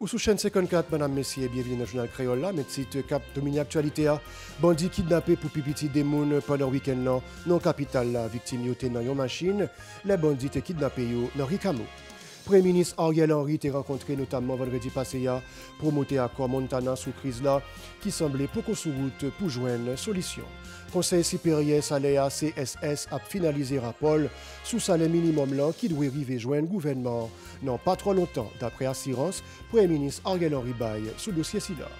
Ou sous chaîne 54, madame, messieurs, bienvenue dans le journal créole là, mais titre cap dominer actualité a. Bandit kidnappé pour pipiti des moun pendant le week-end là, non capital la victime yo dans une machine, les bandits te kidnappé yo dans Ricamo. Premier ministre Ariel Henry t'a rencontré notamment vendredi passé pour monter à Montana sous crise là, qui semblait beaucoup sous route pour joindre solution. Conseil supérieur salaire CSS a finalisé rapport sous salaire minimum là qui doit arriver joindre gouvernement non pas trop longtemps d'après assurance Premier ministre Ariel Henry Baye sous dossier SIDA.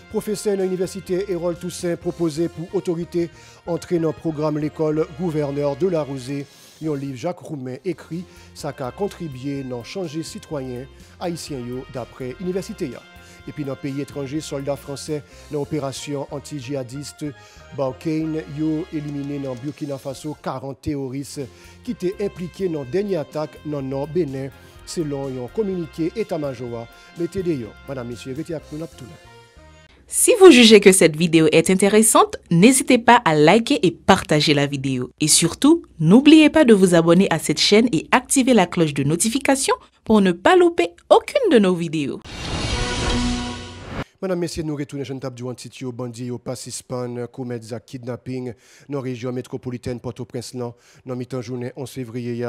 Professeur de l'université Hérol Toussaint proposé pour autorité entrer dans le programme l'école gouverneur de la Rosée. Un livre Jacques Roumain écrit ça a contribué à changer citoyen haïtien d'après l'université. Et puis dans le pays étranger, soldats français dans l'opération anti-djihadiste Barkhane ont éliminé dans Burkina Faso 40 terroristes qui étaient impliqués dans la dernière attaque dans le nord Bénin selon un communiqué état-major. Mettez d'ailleurs, madame, messieurs, restez avec nous. Si vous jugez que cette vidéo est intéressante, n'hésitez pas à liker et partager la vidéo. Et surtout, n'oubliez pas de vous abonner à cette chaîne et activer la cloche de notification pour ne pas louper aucune de nos vidéos. Madame, messieurs, nous retournons sur une table du Antitio, bandit au Passispan, commettre kidnapping dans la région métropolitaine Port-au-Prince, dans la mi-temps journée 11 février,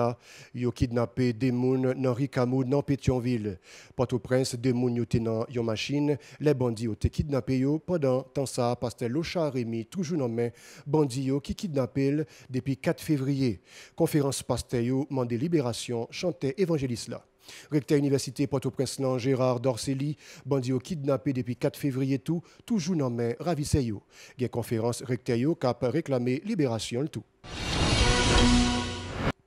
ils ont kidnappé des gens dans Ricamo, dans Pétionville. Port-au-Prince, des gens étaient dans une machine, les bandits ont été kidnappés pendant temps ça, pasteur Locha Rémy, toujours dans main, bandits qui kidnappé depuis 4 février. Conférence pasteur, mandé libération, chantait évangéliste là. Recteur Université Port-au-Prince Gérard Dorceli, bandit kidnappé depuis 4 février toujours dans main ravissé. Une conférence recteur qui a réclamé libération tout.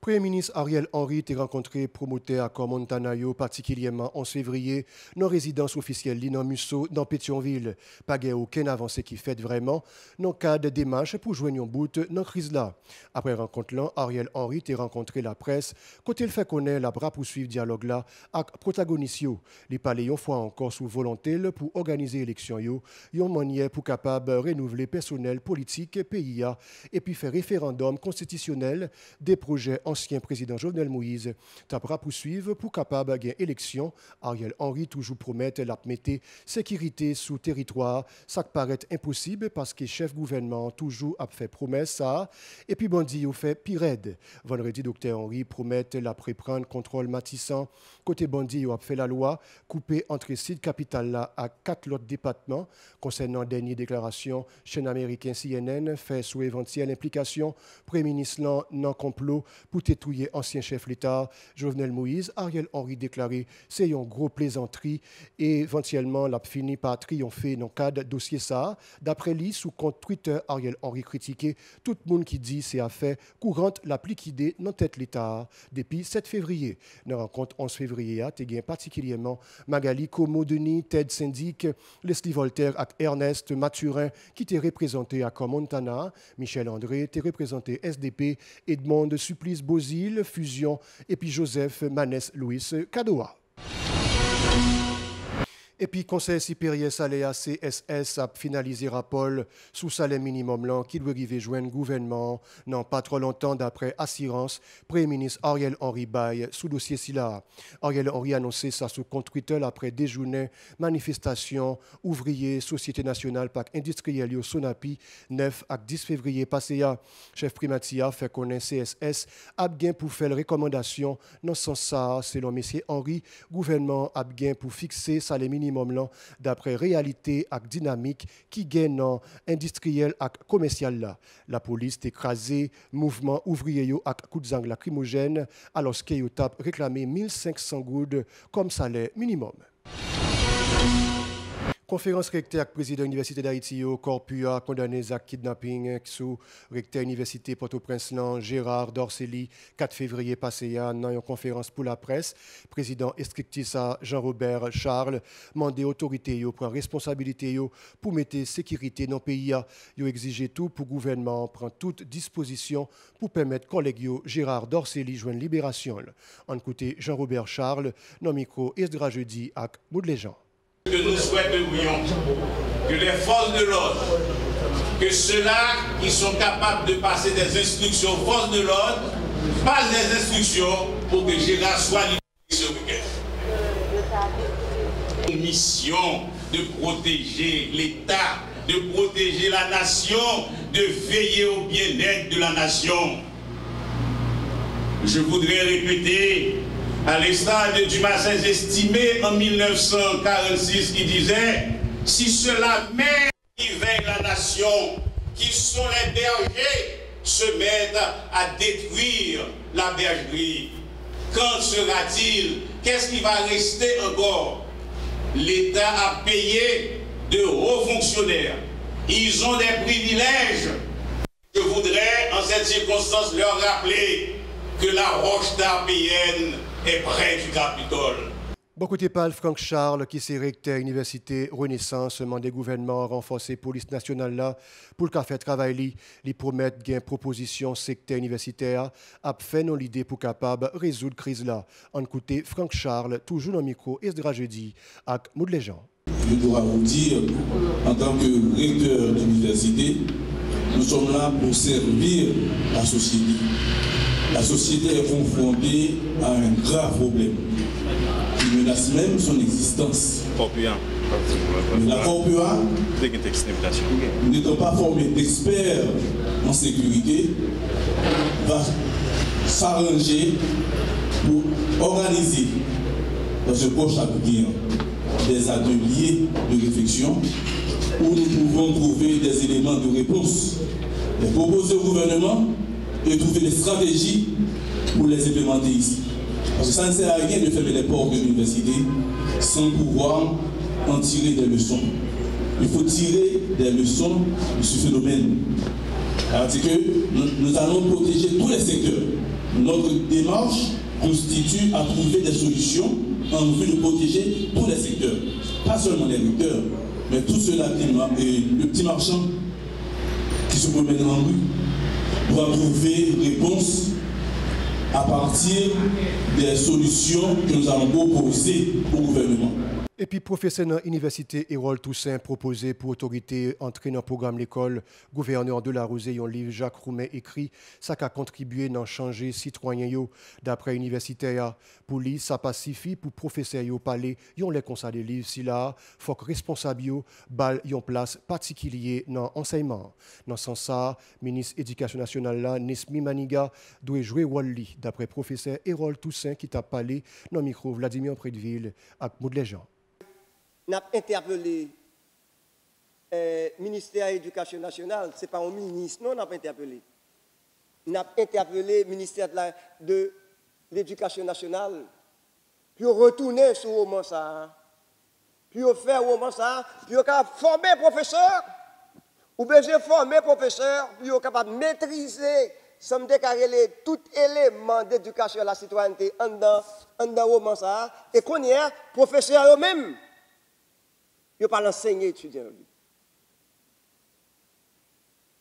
Premier ministre Ariel Henry a rencontré promoteur à Montana, particulièrement en février, dans résidence officielle Lina Musso dans Pétionville. Pas aucune avancée qui fait vraiment dans le cadre de démarche pour joindre un bout dans la crise là. Après rencontre là, Ariel Henry a rencontré la presse, côté il fait connaître la bras poursuivre dialogue là avec protagonistes. Les palais une fois encore sous volonté pour organiser l'élection une manière pour capable renouveler le personnel politique pays et puis faire référendum constitutionnel des projets ancien président Jovenel Moïse tapera poursuivre pour capable gagner élection. Ariel Henry toujours promet la mettre sécurité sous territoire. Ça paraît impossible parce que chef gouvernement toujours a fait promesse ça. Et puis bandit a fait pire. Vendredi, docteur Henry promet la prendre contrôle Matissan. Côté bandit a fait la loi couper entre site capital là à 4 autres départements. Concernant dernière déclaration, chaîne américaine CNN fait sous éventuelle implication Premier ministre dans complot pour tétouiller ancien chef l'État Jovenel Moïse. Ariel Henry déclaré c'est une gros plaisanterie et éventuellement l'a fini par triompher dans le cadre dossier ça. D'après lui, sous compte Twitter, Ariel Henry critiqué tout le monde qui dit c'est affaire courante la liquidée dans tête l'État depuis 7 février. Dans la rencontre 11 février, il y a particulièrement Magali Como-Denis, Ted Syndic, Leslie Voltaire et Ernest Mathurin qui étaient représentés à Montana. Michel André était représenté SDP, Edmond Supplice Bozil, Fusion, et puis Joseph Manès Louis Kadoa. Et puis, Conseil supérieur salaire CSS a finalisé rapport sous salaire minimum là, qui doit arriver joindre gouvernement, non pas trop longtemps d'après assurance, Premier ministre Ariel Henry Baye sous dossier SILA. Ariel Henry a annoncé ça sous compte Twitter après des journées, manifestations, ouvriers, Société nationale, PAC industriel au Sonapi, 9 à 10 février passé. Chef primatia fait connaître CSS a bien pour faire recommandation dans ce sens ça, selon M. Henry, gouvernement a bien pour fixer salaire minimum d'après réalité et dynamique qui gagne dans industriel et commercial là. La police écrasé mouvement ouvrier avec coup de zang lacrymogène alors qu'il a réclamé 1500 goudes comme salaire minimum. Conférence recteur avec président de l'Université d'Haïti, Corpu a condamné à kidnapping sous recteur de l'Université Port-au-Prince Gérard Dorceli, 4 février passé dans une conférence pour la presse. Président Estrictissa Jean-Robert Charles mandé autorité prendre responsabilité pour mettre sécurité dans le pays. Il exigé tout pour le gouvernement prendre toute disposition pour permettre collègue Gérard Dorceli joindre libération. En côté Jean-Robert Charles, dans le micro Esdra Jeudi avec Moud les gens. Que nous souhaiterions que les forces de l'ordre, que ceux-là qui sont capables de passer des instructions aux forces de l'ordre, passent des instructions pour que Gérard soit libéré ce week-end. mission de protéger l'État, de protéger la nation, de veiller au bien-être de la nation. Je voudrais répéter, à l'instar de Dumas estimé en 1946, qui disait « Si ceux-là même qui veillent la nation, qui sont les bergers, se mettent à détruire la bergerie, quand sera-t-il? Qu'est-ce qui va rester encore? L'État a payé de hauts fonctionnaires. Ils ont des privilèges. Je voudrais, en cette circonstance, leur rappeler que la roche d'Arpéenne est près du Capitole. Bon côté Pal, Franck Charles, qui s'est recteur Université Renaissance, demande gouvernement à renforcer police nationale là pour le café travail li promettre gain proposition secteur universitaire a fait non l'idée pour capable résoudre crise là. En côté Franck Charles, toujours dans le micro Esdra jeudi avec Maud Léjean. Je dois vous dire, en tant que recteur d'université, nous sommes là pour servir la société. La société est confrontée à un grave problème qui menace même son existence. La Corpua, n'étant pas formée d'experts en sécurité, va s'arranger pour organiser dans ce proche avenir des ateliers de réflexion où nous pouvons trouver des éléments de réponse, les proposer au gouvernement et trouver des stratégies pour les implémenter ici. Parce que ça ne sert à rien de fermer les portes de l'université sans pouvoir en tirer des leçons. Il faut tirer des leçons de ce phénomène. C'est que nous allons protéger tous les secteurs. Notre démarche constitue à trouver des solutions en vue de protéger tous les secteurs. Pas seulement les recteurs, mais tous ceux-là le petit marchand qui se promène en rue doit trouver réponse à partir des solutions que nous allons proposer au gouvernement. Et puis, professeur dans l'université Hérol Toussaint proposé pour autorité entrer dans le programme l'école, gouverneur de la Rosée, un livre Jacques Roumet écrit, ça a contribué à changer citoyen d'après universitaire. Pour lui, ça pacifie pour professeur parler, ils les conseils de livres si là, faut que responsable bal yon place particulier dans l'enseignement. Dans ce sens, ministre éducation nationale là, Nesmi Maniga doit jouer Wally d'après professeur Hérol Toussaint qui t'a parlé dans le micro Vladimir Prédeville avec Maud Léjean. N'a interpellé le ministère de l'Éducation nationale, ce n'est pas un ministre, non, on n'a pas interpellé. N'a interpellé le ministère de l'Éducation nationale, puis retourner sur le moment ça, puis faire le moment ça, puis former professeurs, ou besoin former professeurs, puis capable de maîtriser, sans déclarer tout élément d'éducation à la citoyenneté en dans le moment ça, et qu'on y a professeurs eux-mêmes. Il ne pas l'enseigner étudiants.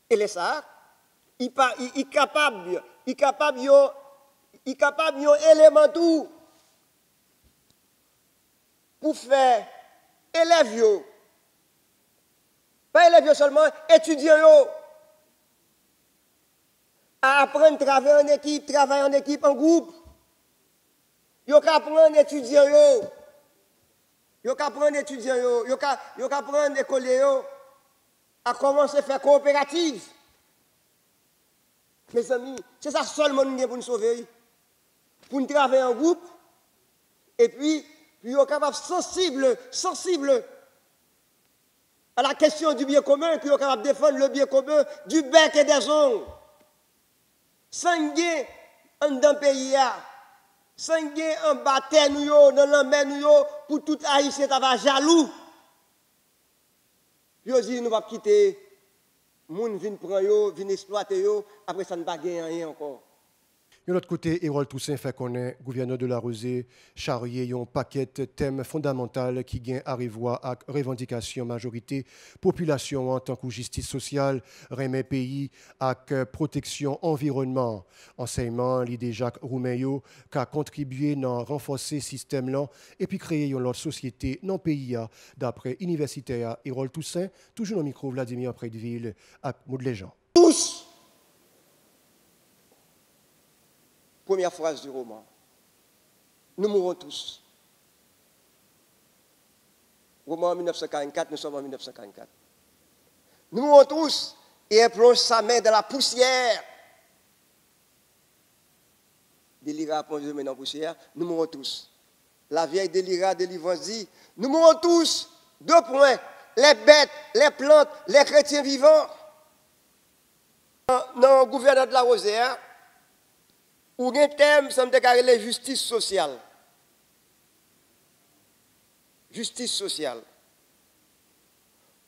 Et les ça, il est capable d'élément tout pour faire élèves, pas élèves seulement, étudiants, à apprendre à travailler en équipe, en groupe. Ils apprendre étudiants. Yo ka prendre étudiants yo ka prendre écoliers à commencer à faire coopérative. Mes amis, c'est ça seulement nous pour nous sauver. Pour nous travailler en groupe et puis yo capable sensible à la question du bien commun, puis yo capable défendre le bien commun du bec et des ongles. Sangué en dans pays sangué en bataille nous dans la mer nous pour tout haïtien ta jaloux. Yo dit nous va quitter moun vinn prend yo, vinn exploiter yo, après ça ne va gagner rien encore. De l'autre côté, Hérol Toussaint fait connaître, gouverneur de la Rosée, charrier un paquet de thèmes fondamentaux qui gagnent à revoir avec revendication majorité, population en tant que justice sociale, remet pays avec protection environnement. Enseignement, l'idée Jacques Roumeyo, qui a contribué à renforcer ce système-là et puis créer une autre société dans le pays, d'après universitaire Hérol Toussaint, toujours dans le micro Vladimir Prédeville, avec Maud Léjean. Tous. Première phrase du roman. Nous mourrons tous. Roman en 1944, nous sommes en 1944. Nous mourons tous et elle plonge sa main dans la poussière. Délira plonge sa main dans la poussière, nous mourons tous. La vieille Délira délivrance dit, nous mourons tous, 2 points, les bêtes, les plantes, les chrétiens vivants. Dans le gouvernement de la Rosière, où il y a un thème, ça me déclare la justice sociale. Justice sociale.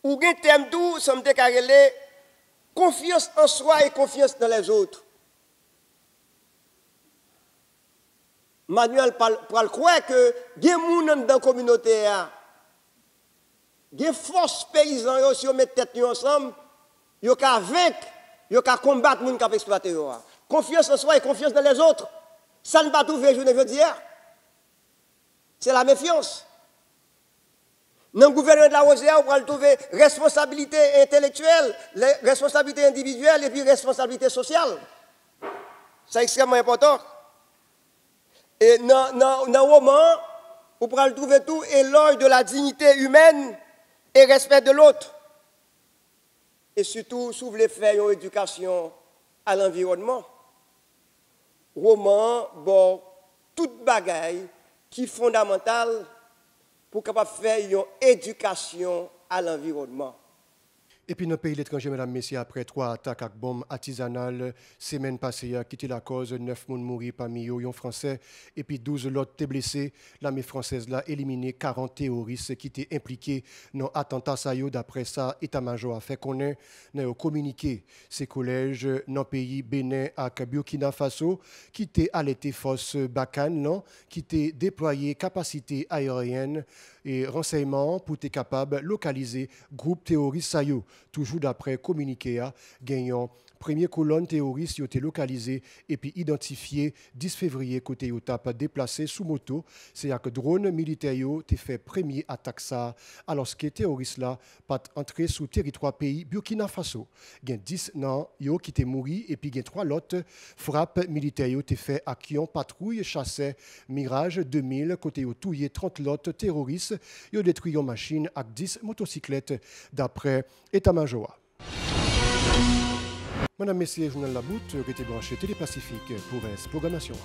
Où il y a un thème tout, ça me déclare la confiance en soi et confiance dans les autres. Manuel parle croire que des gens dans la communauté, des forces paysans, si on met tête ensemble, ils ont vaincre, ils ont combattre les gens qui exploité. Confiance en soi et confiance dans les autres. Ça ne va pas trouver, je ne veux dire. C'est la méfiance. Dans le gouvernement de la Rosière, on va trouver responsabilité intellectuelle, responsabilité individuelle et puis responsabilité sociale. C'est extrêmement important. Et dans le roman, on pourra le trouver tout, éloge de la dignité humaine et respect de l'autre. Et surtout, s'ouvre les faits en éducation à l'environnement. Roman, bon, toute bagaille qui est fondamentale pour capable faire une éducation à l'environnement. Et puis, dans le pays de l'étranger, mesdames, messieurs, après 3 attaques avec bombes artisanales, semaine passée, a quitté la cause, 9 personnes mourent parmi eux, un Français, et puis 12 autres étaient blessés. L'armée française a éliminé 40 terroristes qui étaient impliqués dans l'attentat. D'après ça, l'état-major a fait connaître, a communiqué ces collèges dans le pays Bénin et Burkina Faso, qui étaient alertés force Bakan, qui étaient déployé capacité aérienne et renseignements pour être capable de localiser groupe terroriste Sayo. Toujours d'après communiqué, gagnant première colonne terroriste qui a été localisée et puis identifiée 10 février côté Yotap déplacé sous moto. C'est que drone militaire a fait premier attaque ça alors que les terroristes là pas entré sous territoire pays Burkina Faso. Il y a 10 non yo qui étaient morts et puis il y a 3 autres frappes militaires ont été fait à Kion patrouille chassait Mirage 2000 côté yo touillé 30 autres terroristes yo détruit une machine avec 10 motocyclettes d'après état-major. Madame, Messieurs, Journal La Boute, restez branché Télépacifique pour cette programmation.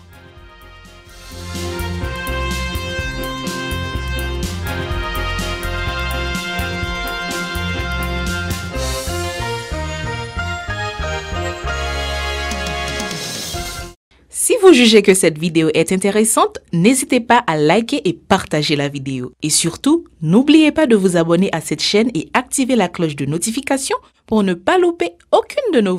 Si vous jugez que cette vidéo est intéressante, n'hésitez pas à liker et partager la vidéo. Et surtout, n'oubliez pas de vous abonner à cette chaîne et activer la cloche de notification pour ne pas louper aucune de nos vidéos.